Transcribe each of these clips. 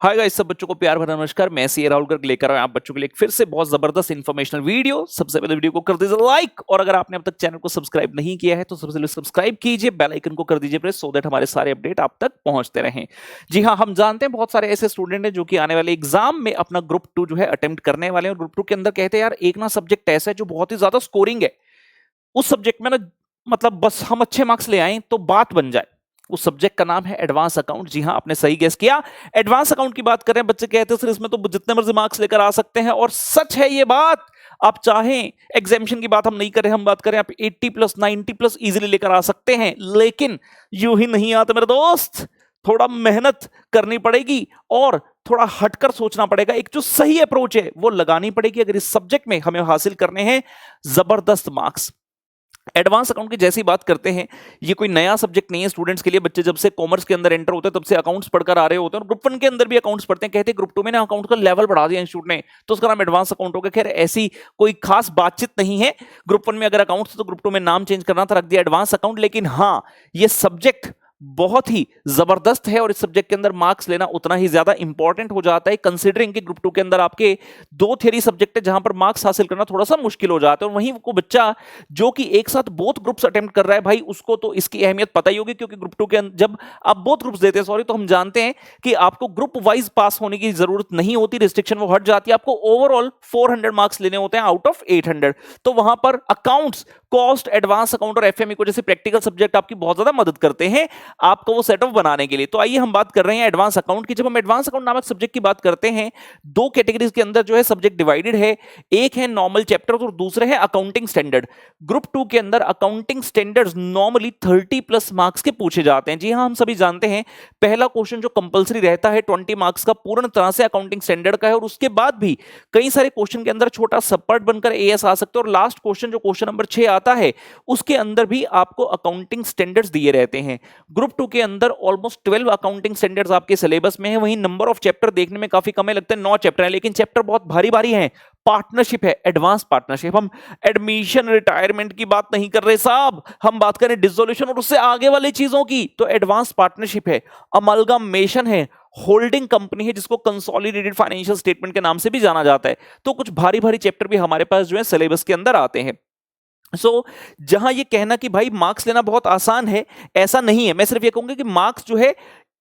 Hi guys, सब बच्चों को प्यार भरा नमस्कार। मैं सी राहुल गर्ग लेकर आया आप बच्चों के लिए फिर से बहुत जबरदस्त इन्फॉर्मेशनल वीडियो। सबसे पहले वीडियो को कर दीजिए लाइक, और अगर आपने अब तक चैनल को सब्सक्राइब नहीं किया है तो सबसे पहले सब्सक्राइब कीजिए, बेल आइकन को कर दीजिए प्रेस, सो दैट हमारे सारे अपडेट आप तक पहुंचते रहें। जी हाँ, हम जानते हैं बहुत सारे ऐसे स्टूडेंट हैं जो कि आने वाले एग्जाम में अपना ग्रुप 2 जो है अटेम्प्ट करने वाले हैं, और ग्रुप 2 के अंदर कहते हैं यार एक ना सब्जेक्ट ऐसा है जो बहुत ही ज्यादा स्कोरिंग है, उस सब्जेक्ट में ना मतलब बस हम अच्छे मार्क्स ले आए तो बात बन जाए। उस सब्जेक्ट का नाम है एडवांस अकाउंट। जी हाँ, आपने सही गेस किया, एडवांस अकाउंट की बात कर रहे हैं। बच्चे कहते हैं सर इसमें तो जितने मर्जी मार्क्स लेकर आ सकते हैं, और सच है ये बात। आप चाहें, एग्जामिशन की बात हम नहीं करें, हम बात करें आप 80 प्लस 90 प्लस इजीली लेकर आ सकते हैं, लेकिन यूं ही नहीं आता मेरे दोस्त। थोड़ा मेहनत करनी पड़ेगी और थोड़ा हटकर सोचना पड़ेगा। एक जो सही अप्रोच है वो लगानी पड़ेगी अगर इस सब्जेक्ट में हमें हासिल करने हैं जबरदस्त मार्क्स। एडवांस अकाउंट की जैसी बात करते हैं, ये कोई नया सब्जेक्ट नहीं है स्टूडेंट्स के लिए। बच्चे जब से कॉमर्स के अंदर एंटर होते हैं तब से अकाउंट्स पढ़कर आ रहे होते हैं, और ग्रुप 1 के अंदर भी अकाउंट्स पढ़ते हैं। कहते हैं ग्रुप 2 में ना अकाउंट का लेवल बढ़ा दिया इंस्टीट्यूट ने, तो उसका नाम एडवांस अकाउंट हो गया। खैर ऐसी कोई खास बातचीत नहीं है। ग्रुप 1 में अगर अकाउंट्स तो ग्रुप 2 में नाम चेंज करना था, रख दिया एडवांस अकाउंट। लेकिन हाँ, ये सब्जेक्ट बहुत ही जबरदस्त है, और इस सब्जेक्ट के अंदर मार्क्स लेना उतना ही ज्यादा इंपॉर्टेंट हो जाता है, कंसीडरिंग कि ग्रुप 2 के अंदर आपके 2 थ्योरी सब्जेक्ट है जहां पर मार्क्स हासिल करना थोड़ा सा मुश्किल हो जाता है। और वहीं को बच्चा जो कि एक साथ बोथ ग्रुप्स अटेम्प्ट कर रहा है, भाई उसको तो इसकी अहमियत पता ही होगी, क्योंकि ग्रुप 2 के अंदर जब आप बोथ ग्रुप्स देते हैं, सॉरी, तो हम जानते हैं कि आपको ग्रुप वाइज पास होने की जरूरत नहीं होती, रिस्ट्रिक्शन वो हट जाती है। आपको ओवरऑल 400 मार्क्स लेने होते हैं आउट ऑफ 800। तो वहां पर अकाउंट्स, कॉस्ट, एडवांस अकाउंट और एफएमई को जैसे प्रैक्टिकल सब्जेक्ट आपकी बहुत ज्यादा मदद करते हैं आपको वो सेटअप बनाने के लिए। तो आइए हम बात कर रहे हैं एडवांस अकाउंट की। जब हम एडवांस अकाउंट नामक सब्जेक्ट की बात करते हैं, दो कैटेगरीज के अंदर जो है सब्जेक्ट डिवाइडेड है। एक है नॉर्मल चैप्टर और दूसरे है अकाउंटिंग स्टैंडर्ड। ग्रुप 2 के अंदर accounting standards normally 30 plus marks के पूछे जाते हैं। जी हां, हम सभी जानते हैं पहला क्वेश्चन जो कंपलसरी रहता है 20 मार्क्स का, पूर्ण तरह से अकाउंटिंग स्टैंडर्ड का है, और उसके बाद भी कई सारे क्वेश्चन के अंदर छोटा सब पार्ट बनकर एएस आ सकते हैं। और लास्ट क्वेश्चन जो क्वेश्चन नंबर 6 आता है उसके अंदर भी आपको अकाउंटिंग स्टैंडर्ड्स दिए रहते हैं। ग्रुप 2 के अंदर ऑलमोस्ट 12 अकाउंटिंग स्टैंडर्ड्स आपके सिलेबस में है। वहीं नंबर ऑफ चैप्टर देखने में काफी कम है, लगता है 9 चैप्टर है, लेकिन चैप्टर बहुत भारी भारी हैं। पार्टनरशिप है, एडवांस पार्टनरशिप। हम एडमिशन रिटायरमेंट की बात नहीं कर रहे साहब, हम बात करें डिसोल्यूशन और उससे आगे वाली चीजों की, तो एडवांस पार्टनरशिप है, अमलगामेशन है, होल्डिंग कंपनी है, जिसको कंसोलिडेटेड फाइनेंशियल स्टेटमेंट के नाम से भी जाना जाता है। तो कुछ भारी भारी चैप्टर भी हमारे पास जो है सिलेबस के अंदर आते हैं। जहां ये कहना कि भाई मार्क्स लेना बहुत आसान है, ऐसा नहीं है। मैं सिर्फ ये कहूंगा कि मार्क्स जो है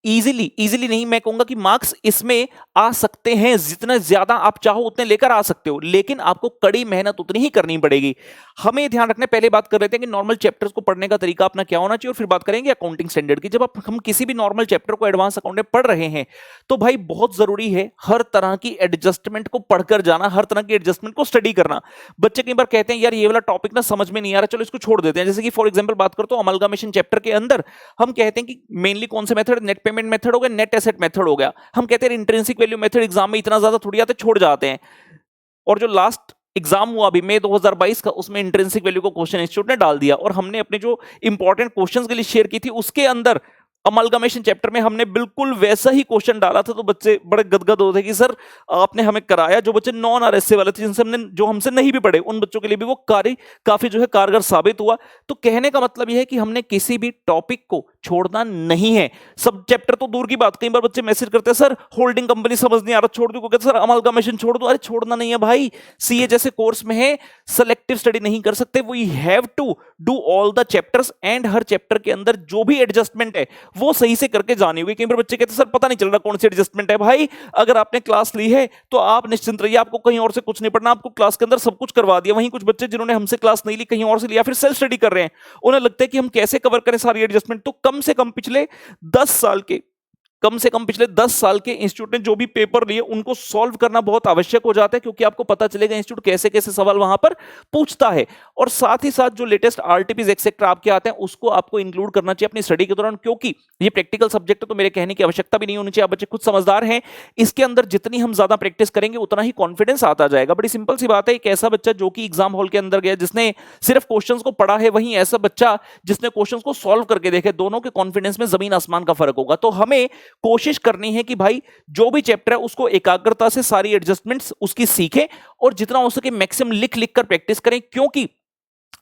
इजीली नहीं, मैं कहूंगा कि मार्क्स इसमें आ सकते हैं, जितना ज्यादा आप चाहो उतने लेकर आ सकते हो, लेकिन आपको कड़ी मेहनत उतनी ही करनी पड़ेगी। हमें ध्यान रखना, पहले बात कर रहे थे कि नॉर्मल चैप्टर्स को पढ़ने का तरीका अपना क्या होना चाहिए, और फिर बात करेंगे अकाउंटिंग स्टैंडर्ड की। जब हम किसी भी नॉर्मल चैप्टर को एडवांस अकाउंट में पढ़ रहे हैं तो भाई बहुत जरूरी है हर तरह की एडजस्टमेंट को पढ़कर जाना, हर तरह की एडजस्टमेंट को स्टडी करना। बच्चे कई बार कहते हैं यार ये वाला टॉपिक ना समझ में नहीं आ रहा, चलो इसको छोड़ देते हैं। जैसे कि फॉर एग्जांपल बात करते हो अमलगामेशन चैप्टर के अंदर, हम कहते हैं कि मेनली कौन से मेथड, नेट पेमेंट मेथड हो गया, नेट एसेट मेथड हो गया। हम कहते हैं इंट्रिंसिक वैल्यू मेथड एग्जाम में इतना ज्यादा थोड़ी आते, छोड़ जाते हैं। और जो लास्ट एग्जाम हुआ अभी मई 2022 का, उसमें इंट्रिंसिक वैल्यू को क्वेश्चन इंस्टीट्यूट ने डाल दिया, और हमने अपने जो इंपॉर्टेंट क्वेश्चंस के लिए शेयर की थी उसके अंदर अमलगामेशन चैप्टर में हमने बिल्कुल वैसा ही क्वेश्चन डाला था। तो बच्चे बड़े गदगद होते कि सर आपने हमें कराया। जो बच्चे नॉन आरएसए वाले थे, जिनसे हमने जो हमसे नहीं भी पढ़े, उन बच्चों के लिए भी वो कार्य काफी जो है कारगर साबित हुआ। तो कहने का मतलब यह है कि हमने किसी भी टॉपिक को छोड़ना नहीं है। सब चैप्टर तो दूर की बात, कई बार बच्चे मैसेज करते हैं सर होल्डिंग कंपनी समझ नहीं आ रहा, छोड़ दो। कहते सर अमलगामेशन छोड़ दो। अरे छोड़ना नहीं है भाई, सीए जैसे कोर्स में है, सेलेक्टिव स्टडी नहीं कर सकते। We have to do all the chapters, and हर चैप्टर के अंदर जो भी एडजस्टमेंट है वो सही से करके जानी होगी। कई बार बच्चे कहते हैं सर पता नहीं चल रहा कौन सी एडजस्टमेंट है। भाई अगर आपने क्लास ली है तो आप निश्चिंत रहिए, आपको कहीं और से कुछ नहीं पढ़ना, आपको क्लास के अंदर सब कुछ करवा दिया। वहीं कुछ बच्चे जिन्होंने हमसे क्लास नहीं ली, कहीं और से लिया, फिर सेल्फ स्टडी कर रहे हैं, उन्हें लगता है कि हम कैसे कवर करें सारी एडजस्टमेंट। तो कम से कम पिछले 10 साल के, कम से कम पिछले 10 साल के इंस्टीट्यूट ने जो भी पेपर लिए उनको सॉल्व करना बहुत आवश्यक हो जाता है, क्योंकि आपको पता चलेगा इंस्टीट्यूट कैसे कैसे सवाल वहां पर पूछता है। और साथ ही साथ जो लेटेस्ट आरटीपीज एक्सेट्रा आपके आते हैं उसको आपको इंक्लूड करना चाहिए अपनी स्टडी के दौरान, क्योंकि ये प्रैक्टिकल सब्जेक्ट है, तो मेरे कहने की आवश्यकता भी नहीं होनी चाहिए। आप बच्चे खुद समझदार हैं, इसके अंदर जितनी हम ज्यादा प्रैक्टिस करेंगे उतना ही कॉन्फिडेंस आता जाएगा। बड़ी सिंपल सी बात है, एक ऐसा बच्चा जो कि एग्जाम हॉल के अंदर गया जिसने सिर्फ क्वेश्चंस को पढ़ा है, वहीं ऐसा बच्चा जिसने क्वेश्चंस को सॉल्व करके देखे, दोनों के कॉन्फिडेंस में जमीन आसमान का फर्क होगा। तो हमें कोशिश करनी है कि भाई जो भी चैप्टर है उसको एकाग्रता से सारी एडजस्टमेंट्स उसकी सीखें, और जितना हो सके मैक्सिमम लिख लिख कर प्रैक्टिस करें, क्योंकि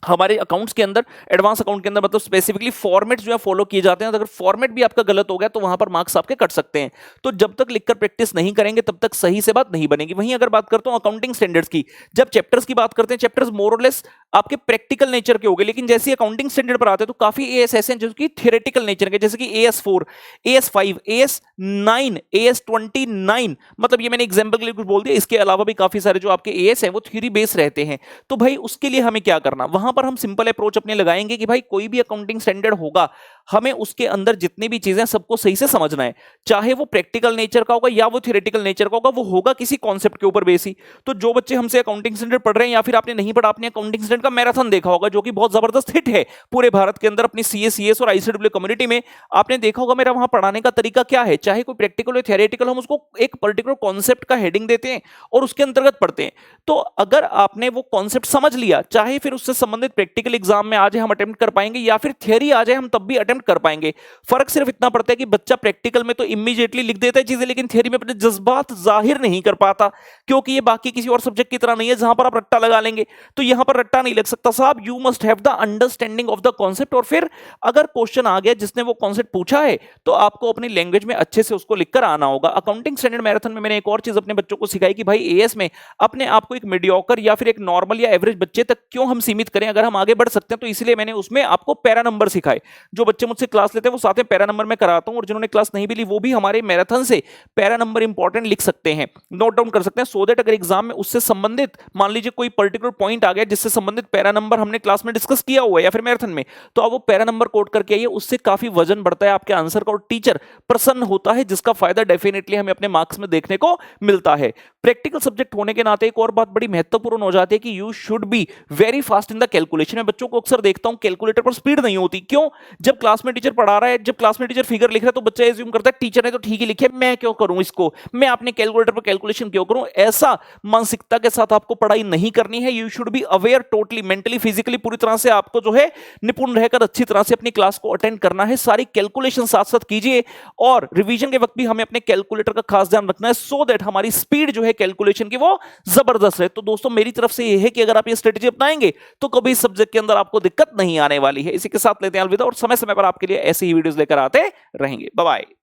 हमारे अकाउंट्स के अंदर, एडवांस अकाउंट के अंदर मतलब स्पेसिफिकली फॉर्मेट जो है फॉलो किए जाते हैं। अगर फॉर्मेट भी आपका गलत हो गया तो वहां पर मार्क्स आपके कट सकते हैं। तो जब तक लिखकर प्रैक्टिस नहीं करेंगे तब तक सही से बात नहीं बनेगी। वहीं अगर बात करता हूं अकाउंटिंग स्टैंडर्ड्स की, जब चैप्टर्स की बात करते हैं, चैप्टर्स मोर और लेस आपके प्रैक्टिकल नेचर के हो गए, लेकिन जैसे अकाउंटिंग स्टैंडर्ड पर आते हैं तो काफी एएस ऐसे हैं जो कि थियोरेटिकल नेचर के, जैसे कि AS4, AS5, AS9, AS29, मतलब ये मैंने एग्जांपल के लिए कुछ बोल दिया। इसके अलावा भी काफी सारे जो आपके एएस हैं वो थ्योरी बेस्ड रहते हैं। तो भाई उसके लिए हमें क्या करना, वहां पर हम सिंपल अप्रोच अपने लगाएंगे कि भाई कोई भी अकाउंटिंग स्टैंडर्ड होगा, हमें उसके अंदर जितनी भी चीजें सबको सही से समझना है, चाहे वो प्रैक्टिकल नेचर का होगा या वो थियोरेटिकल नेचर का होगा, वो होगा किसी कॉन्सेप्ट के ऊपर बेस ही। तो जो बच्चे हमसे अकाउंटिंग स्टैंडर्ड पढ़ रहे हैं या फिर आपने नहीं पढ़ा, आपने अकाउंटिंग स्टैंडर्ड का मैराथन देखा होगा जो कि बहुत जबरदस्त हिट है पूरे भारत के अंदर अपनी सीए, सीएस और आईसीडब्ल्यू कम्युनिटी में। आपने देखा होगा मेरा वहां पढ़ाने का तरीका क्या है, चाहे कोई प्रैक्टिकल हो थियोरेटिकल, हम उसको एक पर्टिकुलर कॉन्सेप्ट का हेडिंग देते हैं और उसके अंतर्गत पढ़ते हैं। तो अगर आपने वो कॉन्सेप्ट समझ लिया, चाहे फिर उससे संबंधित प्रैक्टिकल एग्जाम में आ जाए हम अटेम्प्ट कर पाएंगे या फिर थियरी आ जाए हम तब भी अटेम्प्ट कर पाएंगे। फर्क सिर्फ इतना पड़ता है कि बच्चा प्रैक्टिकल में तो इमीडिएटली लिख देता है चीजें, लेकिन थियरी में अपने जज्बात जाहिर नहीं कर पाता, क्योंकि ये बाकी किसी और सब्जेक्ट की तरह नहीं है जहां पर आप रट्टा लगा लेंगे। तो यहां पर रट्टा नहीं लग सकता साहब, you must have the understanding of the concept. और फिर अगर क्वेश्चन आ गया जिसने वो कॉन्सेप्ट पूछा है तो आपको अपनी लैंग्वेज में अच्छे से उसको लिखकर आना होगा। अकाउंटिंग स्टैंडर्ड मैराथन में मैंने एक और चीज अपने बच्चों को सिखाई कि भाई एएस में अपने आप को एक मीडियोकर या फिर एक नॉर्मल या एवरेज बच्चे तक क्यों हम सीमित करें, अगर हम आगे बढ़ सकते हैं। तो इसलिए मैंने उसमें आपको पैरा नंबर सिखाए। जो बच्चे मुझसे क्लास लेते हैं वो साथ में पैरा नंबर में कराता हूं, और जिन्होंने क्लास नहीं भी ली वो भी हमारे मैराथन से पैरा नंबर इंपॉर्टेंट लिख सकते हैं, नोट डाउन कर सकते हैं, सो दैट अगर एग्जाम में उससे संबंधित मान लीजिए कोई पर्टिकुलर पॉइंट आ गया जिससे संबंधित पैरा नंबर हमने क्लास में डिस्कस किया हुआ है या फिर मैराथन में, तो आप वो पैरा नंबर कोट करके आइए। उससे काफी वजन बढ़ता है आपके आंसर का और टीचर प्रसन्न होता है, जिसका फायदा डेफिनेटली हमें अपने मार्क्स में देखने को मिलता है। प्रैक्टिकल सब्जेक्ट होने के नाते एक और बात बड़ी महत्वपूर्ण हो जाती है कि you should be very fast in the calculation. मैं बच्चों को अक्सर देखता हूं कैलकुलेटर पर स्पीड नहीं होती। क्यों? जब क्लास में टीचर पढ़ा रहा है, जब क्लास में टीचर फिगर लिख रहा है तो बच्चा एज्यूम करता है टीचर ने तो ठीक ही लिखे, मैं क्यों करूं इसको, मैं अपने कैलकुलेटर पर कैलकुलेशन क्यों करूं। ऐसा मानसिकता के साथ आपको पढ़ाई नहीं करनी है। You should be aware totally, mentally, physically, पूरी तरह से आपको जो है निपुण रहकर अच्छी तरह से अपनी क्लास को अटेंड करना है। सारी कैलकुलेशन साथ साथ कीजिए और रिवीजन के वक्त भी हमें अपने कैलकुलेटर का खास ध्यान रखना है, सो दैट हमारी स्पीड जो है कैलकुलेशन की वो जबरदस्त है। तो दोस्तों मेरी तरफ से ये है कि अगर आप ये स्ट्रेटेजी अपनाएंगे तो कभी इस सब्जेक्ट के अंदर आपको दिक्कत नहीं आने वाली है। इसी के साथ लेते हैं अलविदा, और समय समय पर आपके लिए ऐसी ही वीडियोस लेकर आते रहेंगे। Bye bye.